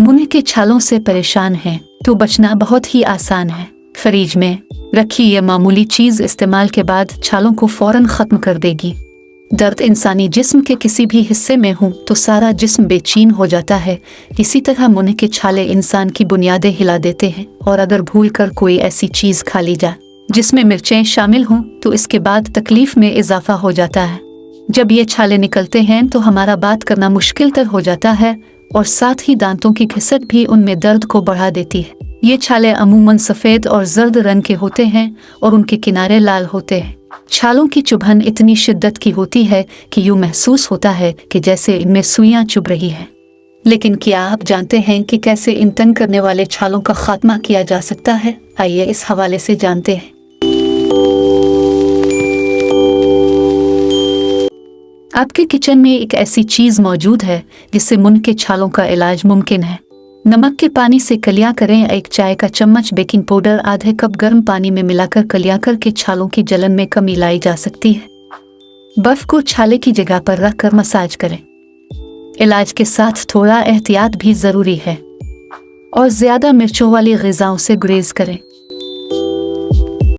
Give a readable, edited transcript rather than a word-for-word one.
मुंह के छालों से परेशान हैं तो बचना बहुत ही आसान है। फ्रिज में रखी ये मामूली चीज़ इस्तेमाल के बाद छालों को फौरन ख़त्म कर देगी। दर्द इंसानी जिस्म के किसी भी हिस्से में हो तो सारा जिस्म बेचैन हो जाता है। इसी तरह मुंह के छाले इंसान की बुनियादें हिला देते हैं, और अगर भूल कर कोई ऐसी चीज़ खा ली जाए जिसमें मिर्चें शामिल हों तो इसके बाद तकलीफ में इजाफा हो जाता है। जब ये छाले निकलते हैं तो हमारा बात करना मुश्किल तर हो जाता है, और साथ ही दांतों की घिसट भी उनमें दर्द को बढ़ा देती है। ये छाले अमूमन सफ़ेद और जर्द रंग के होते हैं और उनके किनारे लाल होते हैं। छालों की चुभन इतनी शिद्दत की होती है कि यूँ महसूस होता है कि जैसे इनमें सुइयां चुभ रही हैं। लेकिन क्या आप जानते हैं कि कैसे इन तंग करने वाले छालों का खात्मा किया जा सकता है? आइए इस हवाले से जानते हैं। आपके किचन में एक ऐसी चीज़ मौजूद है जिससे मुंह के छालों का इलाज मुमकिन है। नमक के पानी से कलिया करें। 1 चाय का चम्मच बेकिंग पाउडर आधे कप गर्म पानी में मिलाकर कलिया करके छालों की जलन में कमी लाई जा सकती है। बर्फ को छाले की जगह पर रखकर मसाज करें। इलाज के साथ थोड़ा एहतियात भी ज़रूरी है, और ज़्यादा मिर्चों वाली ग़िज़ाओं से गुरेज करें।